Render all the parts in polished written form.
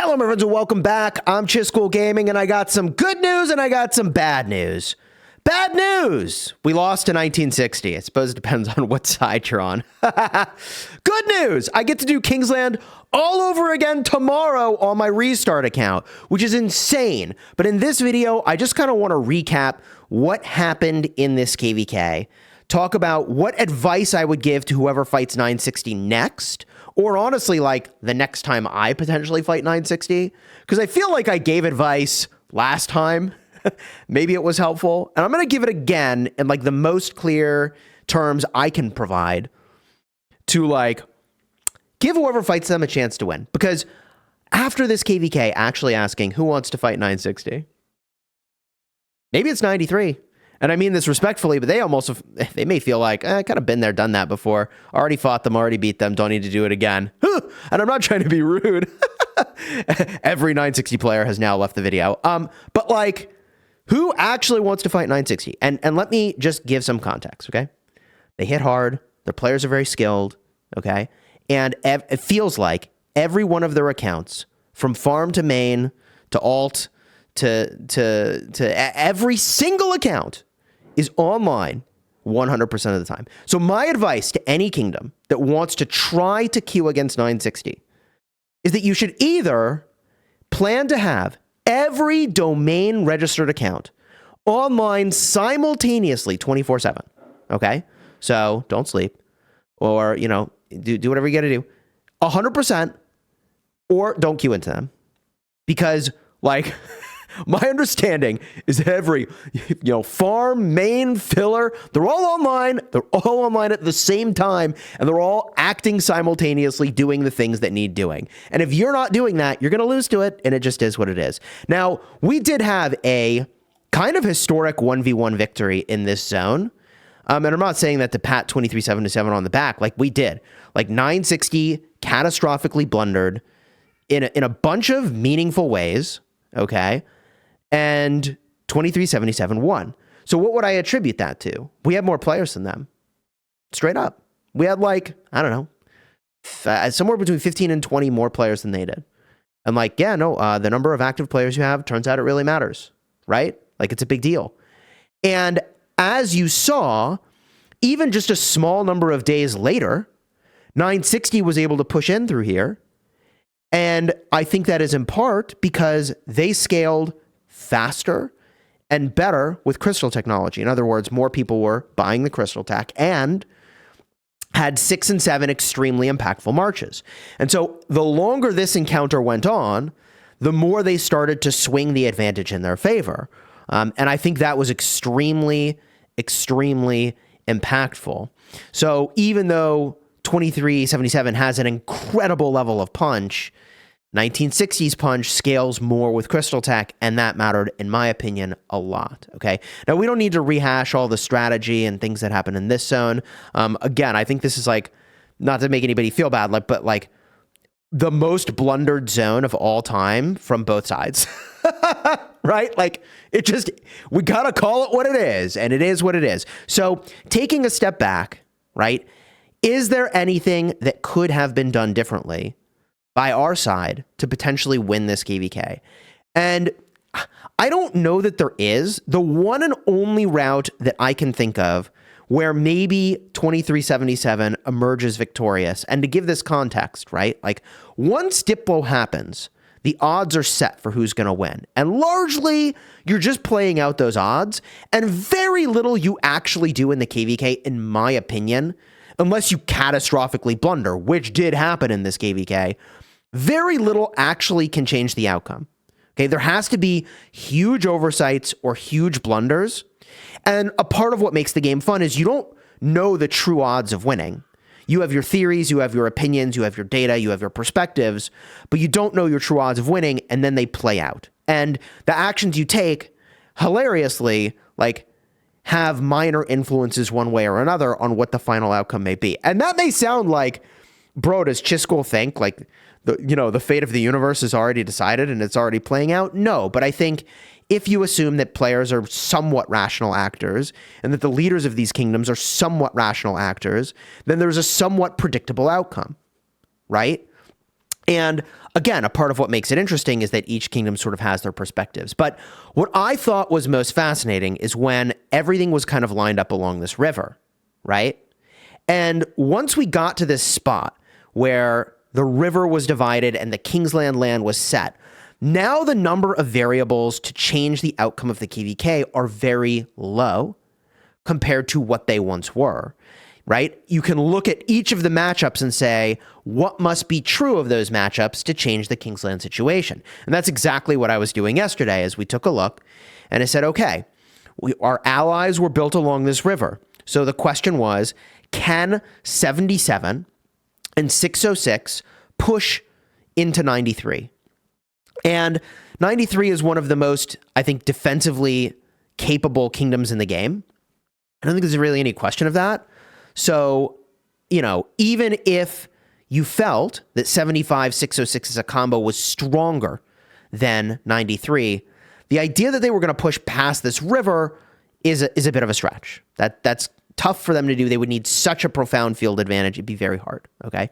Hello, my friends, and welcome back. I'm Chisgule Gaming, and I got some good news and I got some bad news. Bad news! We lost to 1960. I suppose it depends on what side you're on. Good news! I get to do Kingsland all over again tomorrow on my restart account, which is insane. But in this video, I just kind of want to recap what happened in this KvK, talk about what advice I would give to whoever fights 960 next, or honestly, like, the next time I potentially fight 960, because I feel like I gave advice last time. Maybe it was helpful. And I'm going to give it again in, like, the most clear terms I can provide to, like, give whoever fights them a chance to win. Because after this KvK actually asking who wants to fight 960, maybe it's 93. And I mean this respectfully, but they may feel like, I kind of been there, done that before. Already fought them, already beat them, don't need to do it again. And I'm not trying to be rude. Every 960 player has now left the video. But like, who actually wants to fight 960? And let me just give some context, okay? They hit hard. Their players are very skilled, okay? And it feels like every one of their accounts, from farm to main to alt to every single account, is online 100% of the time. So my advice to any kingdom that wants to try to queue against 960 is that you should either plan to have every domain registered account online simultaneously 24/7, okay? So don't sleep, or, you know, do whatever you got to do 100%, or don't queue into them. Because, like, my understanding is that every, farm, main, filler, they're all online. They're all online at the same time, and they're all acting simultaneously, doing the things that need doing. And if you're not doing that, you're going to lose to it, and it just is what it is. Now, we did have a kind of historic 1v1 victory in this zone. And I'm not saying that to pat 23-77 on the back. Like, we did. Like, 960 catastrophically blundered in a bunch of meaningful ways, okay? And 23-77 won. So what would I attribute that to? We had more players than them. Straight up. We had, like, I don't know, somewhere between 15 and 20 more players than they did. I'm like, yeah, no, the number of active players you have, turns out it really matters, right? Like, it's a big deal. And as you saw, even just a small number of days later, 960 was able to push in through here. And I think that is in part because they scaled faster and better with crystal technology. In other words, more people were buying the crystal tech and had 6 and 7 extremely impactful marches. And so the longer this encounter went on, the more they started to swing the advantage in their favor. And I think that was extremely, extremely impactful. So even though 23-77 has an incredible level of punch, 1960's punch scales more with crystal tech, and that mattered, in my opinion, a lot, okay? Now, we don't need to rehash all the strategy and things that happen in this zone. Again, I think this is, like, not to make anybody feel bad, like, but, like, the most blundered zone of all time from both sides, right? Like, it just, we gotta call it what it is, and it is what it is. So, taking a step back, right, is there anything that could have been done differently by our side to potentially win this KvK? And I don't know that there is. The one and only route that I can think of where maybe 23-77 emerges victorious, and to give this context, right? Like, once Diplo happens, the odds are set for who's going to win. And largely, you're just playing out those odds, and very little you actually do in the KvK, in my opinion, unless you catastrophically blunder, which did happen in this KvK. Very little actually can change the outcome. Okay, there has to be huge oversights or huge blunders. And a part of what makes the game fun is you don't know the true odds of winning. You have your theories, you have your opinions, you have your data, you have your perspectives, but you don't know your true odds of winning, and then they play out. And the actions you take, hilariously, like, have minor influences one way or another on what the final outcome may be. And that may sound like, bro, does Chisgule think, like, the fate of the universe is already decided and it's already playing out? No, but I think if you assume that players are somewhat rational actors and that the leaders of these kingdoms are somewhat rational actors, then there's a somewhat predictable outcome, right? And again, a part of what makes it interesting is that each kingdom sort of has their perspectives. But what I thought was most fascinating is when everything was kind of lined up along this river, right? And once we got to this spot where the river was divided and the Kingsland land was set, now the number of variables to change the outcome of the KvK are very low compared to what they once were, right? You can look at each of the matchups and say, what must be true of those matchups to change the Kingsland situation? And that's exactly what I was doing yesterday as we took a look. And I said, okay, our allies were built along this river. So the question was, can 77 and 606 push into 93? And 93 is one of the most, I think, defensively capable kingdoms in the game. I don't think there's really any question of that. So, even if you felt that 75, 606 as a combo was stronger than 93, the idea that they were going to push past this river is a bit of a stretch. That's tough for them to do. They would need such a profound field advantage. It'd be very hard, okay?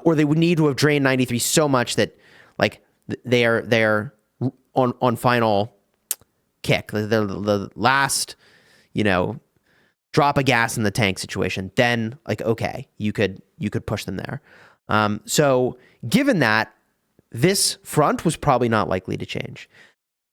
Or they would need to have drained 93 so much that, like, they're on final kick, the last, drop of gas in the tank situation. Then, like, okay, you could push them there. So given that, this front was probably not likely to change.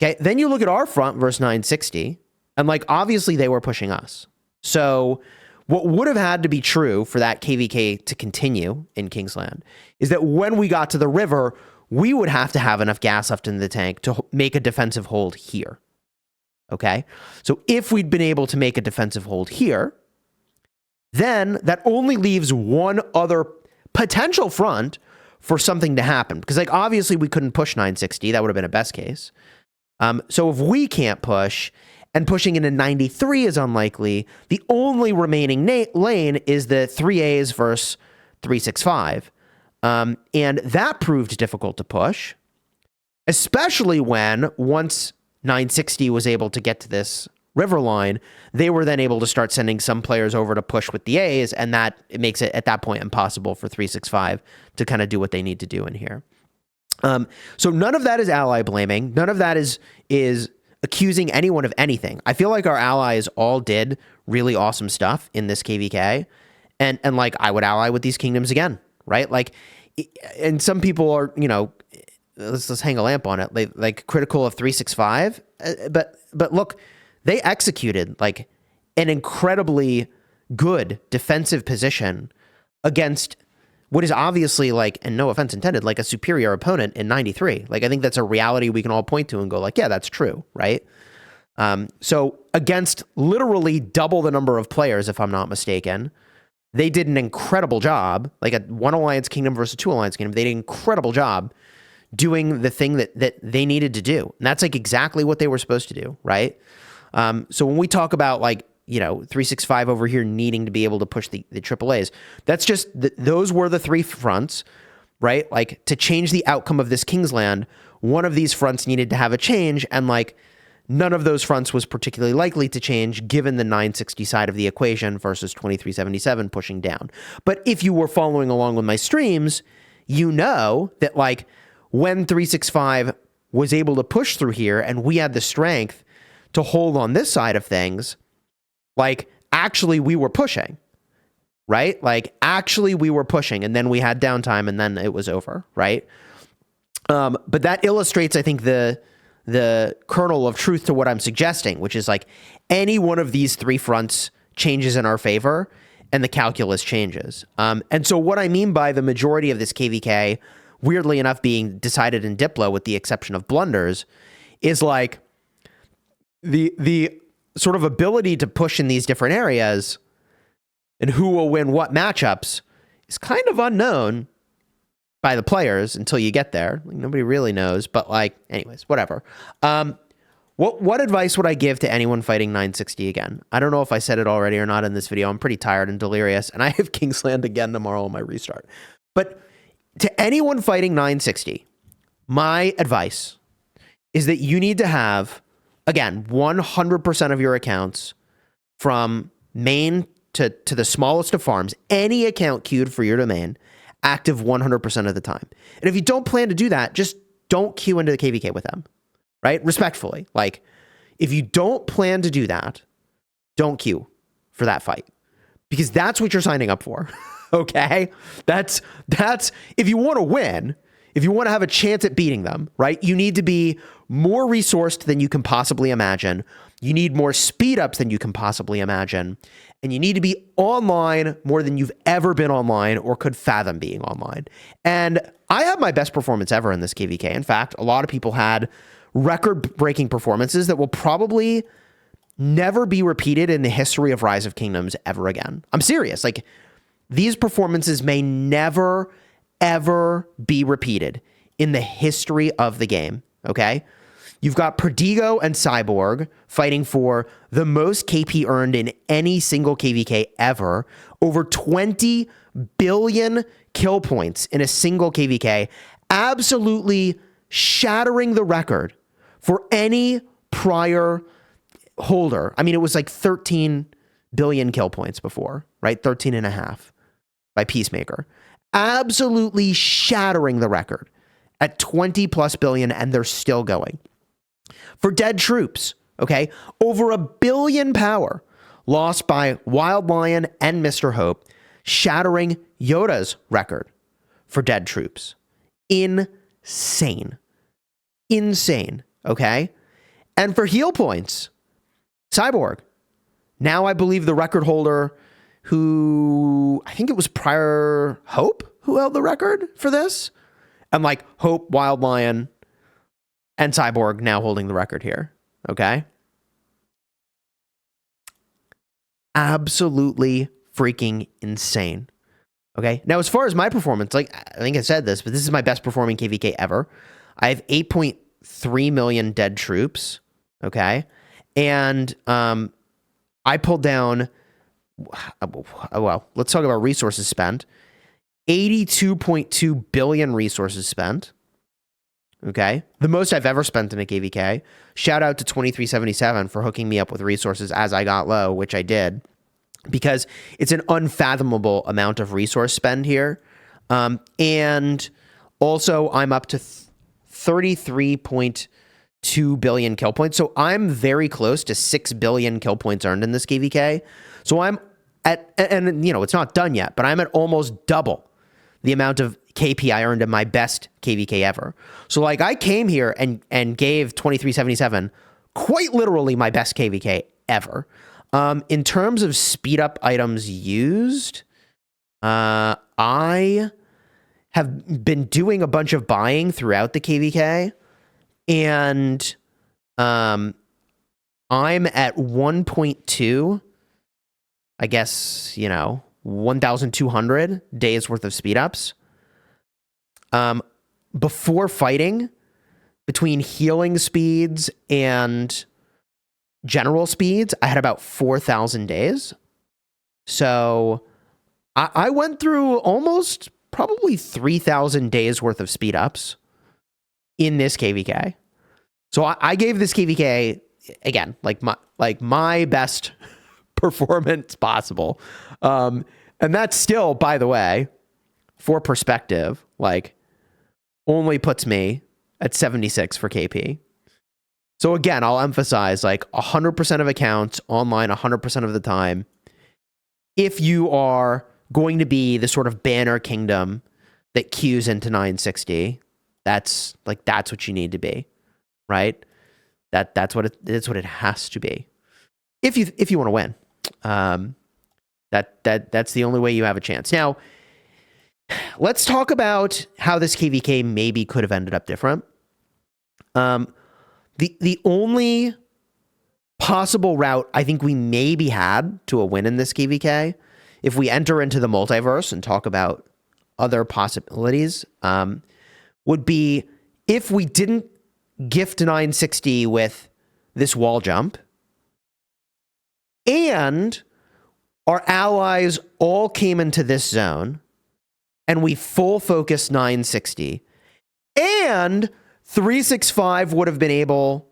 Okay, then you look at our front versus 960, and, like, obviously they were pushing us. So what would have had to be true for that KvK to continue in Kingsland is that when we got to the river, we would have to have enough gas left in the tank to make a defensive hold here. Okay? So if we'd been able to make a defensive hold here, then that only leaves one other potential front for something to happen. Because, like, obviously we couldn't push 960. That would have been a best case. So if we can't push, and pushing into 93 is unlikely, the only remaining lane is the 3As versus 365. And that proved difficult to push, especially when once 960 was able to get to this river line, they were then able to start sending some players over to push with the A's, and that it makes it, at that point, impossible for 365 to kind of do what they need to do in here. So none of that is ally blaming. None of that is accusing anyone of anything. I feel like our allies all did really awesome stuff in this KvK, and like, I would ally with these kingdoms again, right? Like, and some people are, let's hang a lamp on it, like critical of 365, but look, they executed like an incredibly good defensive position against what is obviously, like, and no offense intended, like a superior opponent in 93. Like, I think that's a reality we can all point to and go, like, yeah, that's true, right? So against literally double the number of players, if I'm not mistaken, they did an incredible job. Like, a one alliance kingdom versus two alliance kingdom, they did an incredible job doing the thing that they needed to do. And that's, like, exactly what they were supposed to do, right? So when we talk about, like, 365 over here needing to be able to push the AAAs, that's just, those were the three fronts, right? Like, to change the outcome of this Kingsland, one of these fronts needed to have a change, and, like, none of those fronts was particularly likely to change given the 960 side of the equation versus 2377 pushing down. But if you were following along with my streams, you know that, like, when 365 was able to push through here and we had the strength to hold on this side of things, like, actually we were pushing, right? Like, actually we were pushing, and then we had downtime, and then it was over, right? But that illustrates, I think, the kernel of truth to what I'm suggesting, which is, like, any one of these three fronts changes in our favor, and the calculus changes. And so what I mean by the majority of this KvK, weirdly enough, being decided in Diplo, with the exception of blunders, is, like, the sort of ability to push in these different areas and who will win what matchups is kind of unknown by the players until you get there. Like, nobody really knows, but, like, anyways, whatever. What advice would I give to anyone fighting 960 again? I don't know if I said it already or not in this video. I'm pretty tired and delirious, and I have Kingsland again tomorrow on my restart. But to anyone fighting 960, my advice is that you need to have, again, 100% of your accounts from main to the smallest of farms, any account queued for your domain, active 100% of the time. And if you don't plan to do that, just don't queue into the KvK with them, right? Respectfully. Like, if you don't plan to do that, don't queue for that fight, because that's what you're signing up for. Okay? That's if you want to win, if you want to have a chance at beating them, right? You need to be more resourced than you can possibly imagine. You need more speed ups than you can possibly imagine. And you need to be online more than you've ever been online or could fathom being online. And I had my best performance ever in this KvK. In fact, a lot of people had record-breaking performances that will probably never be repeated in the history of Rise of Kingdoms ever again. I'm serious. Like, these performances may never, ever be repeated in the history of the game, okay? You've got Perdigo and Cyborg fighting for the most KP earned in any single KvK ever, over 20 billion kill points in a single KvK, absolutely shattering the record for any prior holder. I mean, it was like 13 billion kill points before, right? 13 and a half by Peacemaker. Absolutely shattering the record at 20 plus billion, and they're still going. For dead troops, okay, over 1 billion power lost by Wild Lion and Mr. Hope, shattering Yoda's record for dead troops. Insane. Insane, okay? And for heal points, Cyborg, now I believe the record holder, who I think it was prior Hope who held the record for this. And like Hope, Wild Lion, and Cyborg now holding the record here. Okay? Absolutely freaking insane. Okay? Now, as far as my performance, like, I think I said this, but this is my best performing KvK ever. I have 8.3 million dead troops. Okay? And I pulled down, well, let's talk about resources spent. 82.2 billion resources spent. Okay? The most I've ever spent in a KvK. Shout out to 2377 for hooking me up with resources as I got low, which I did, because it's an unfathomable amount of resource spend here. And also, I'm up to 33.2 billion kill points. So I'm very close to 6 billion kill points earned in this KvK. So I'm at, and you know, it's not done yet, but I'm at almost double the amount of KP I earned in my best KvK ever. So like, I came here and gave 2377 quite literally my best KvK ever. In terms of speed up items used, I have been doing a bunch of buying throughout the KvK, and I'm at 1.2, I guess, you know, 1,200 days worth of speed ups. Before fighting, between healing speeds and general speeds, I had about 4,000 days. So I went through almost probably 3,000 days worth of speed ups in this KvK. So I gave this KvK, again, like my best performance possible. And that's still, by the way, for perspective, like, only puts me at 76 for KP. So again, I'll emphasize, like, 100% of accounts online 100% of the time. If you are going to be the sort of banner kingdom that queues into 960, that's what you need to be, right? That's what it has to be. If you want to win. That's the only way you have a chance. Now, let's talk about how this KvK maybe could have ended up different. The only possible route I think we maybe had to a win in this KvK, if we enter into the multiverse and talk about other possibilities, would be if we didn't gift 960 with this wall jump, and our allies all came into this zone, and we full focus 960, and 365 would have been able,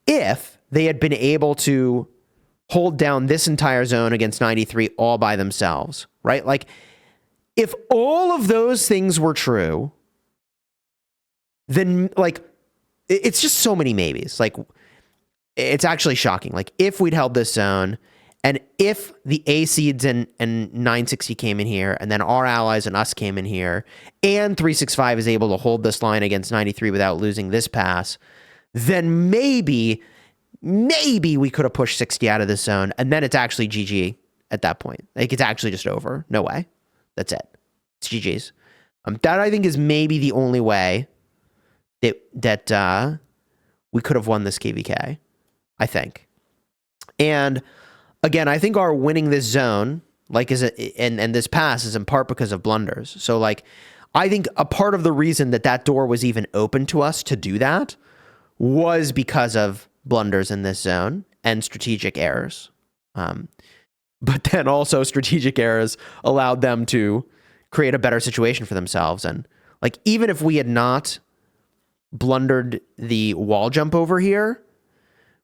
if they had been able to hold down this entire zone against 93 all by themselves, right? Like, If all of those things were true, then like it's just so many maybes. Like it's actually shocking. Like if we'd held this zone and if the A seeds and 960 came in here and then our allies and us came in here and 365 is able to hold this line against 93 without losing this pass, then maybe we could have pushed 60 out of this zone and then it's actually GG at that point. Like it's actually just over. No way. That's it. It's GG's. That I think is maybe the only way that we could have won this KvK, I think. And again, I think our winning this zone, like and this pass is in part because of blunders. So like, I think a part of the reason that door was even open to us to do that was because of blunders in this zone and strategic errors. But then also strategic errors allowed them to create a better situation for themselves. And like, even if we had not blundered the wall jump over here,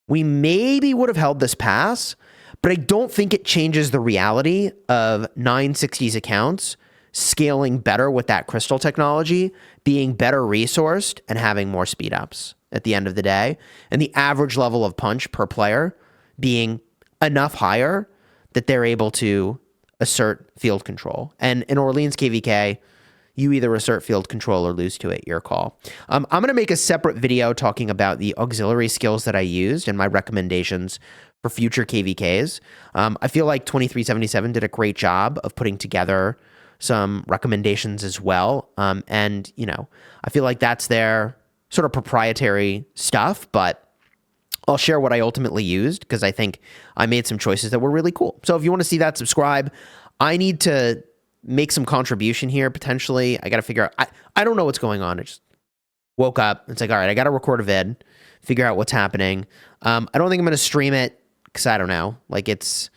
we maybe would have held this pass, but I don't think it changes the reality of 960's accounts scaling better with that crystal technology, being better resourced and having more speed ups at the end of the day, and the average level of punch per player being enough higher that they're able to assert field control. And in Orleans KvK, you either assert field control or lose to it, your call. I'm going to make a separate video talking about the auxiliary skills that I used and my recommendations for future KvKs. I feel like 2377 did a great job of putting together some recommendations as well. And, you know, I feel like that's their sort of proprietary stuff, but I'll share what I ultimately used because I think I made some choices that were really cool. So if you want to see that, subscribe. I need to make some contribution here, potentially. I got to figure out, I don't know what's going on. I just woke up. It's like, all right, I got to record a vid, figure out what's happening. I don't think I'm going to stream it because I don't know. Like it's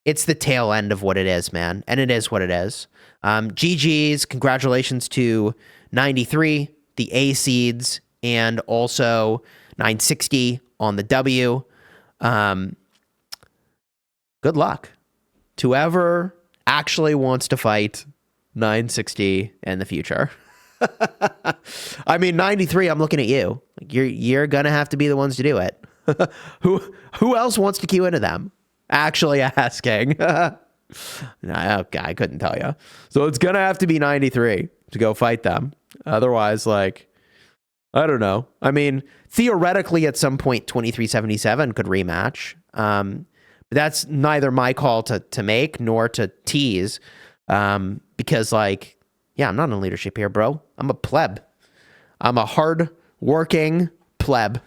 the tail end of what it is, man. And it is what it is. GG's, congratulations to 93, the A seeds, and also 960 on the W. Good luck to whoever actually wants to fight 960 in the future. I mean, 93, I'm looking at you. Like you're gonna have to be the ones to do it. Who else wants to queue into them? Actually asking. Okay, I couldn't tell you. So it's gonna have to be 93 to go fight them. Otherwise, like, I don't know. I mean, theoretically, at some point, 2377 could rematch. But that's neither my call to make nor to tease. Because, like, yeah, I'm not in leadership here, bro. I'm a pleb. I'm a hard-working pleb.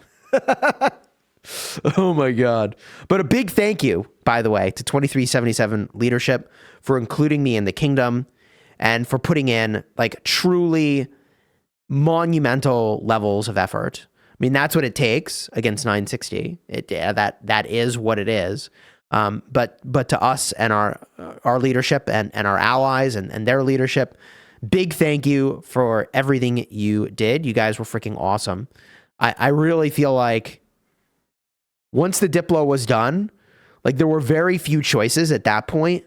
Oh, my God. But a big thank you, by the way, to 2377 leadership for including me in the kingdom and for putting in, like, truly monumental levels of effort. I mean, that's what it takes against 960. That is what it is. But to us and our leadership and our allies and their leadership, big thank you for everything you did. You guys were freaking awesome. I really feel like once the Diplo was done, like there were very few choices at that point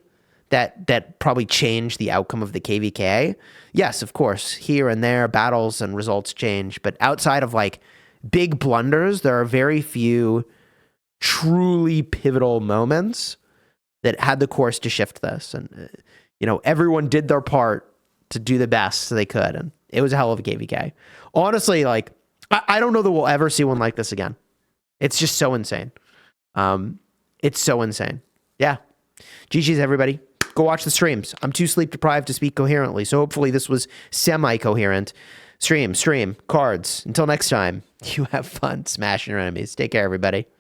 that probably changed the outcome of the KvK. Yes, of course, here and there, battles and results change. But outside of like big blunders, there are very few truly pivotal moments that had the course to shift this. And, you know, everyone did their part to do the best they could. And it was a hell of a KvK. Honestly, like, I don't know that we'll ever see one like this again. It's just so insane. It's so insane. Yeah. GG's, everybody. Go watch the streams. I'm too sleep deprived to speak coherently, so hopefully this was semi-coherent. Stream, cards. Until next time, you have fun smashing your enemies. Take care, everybody.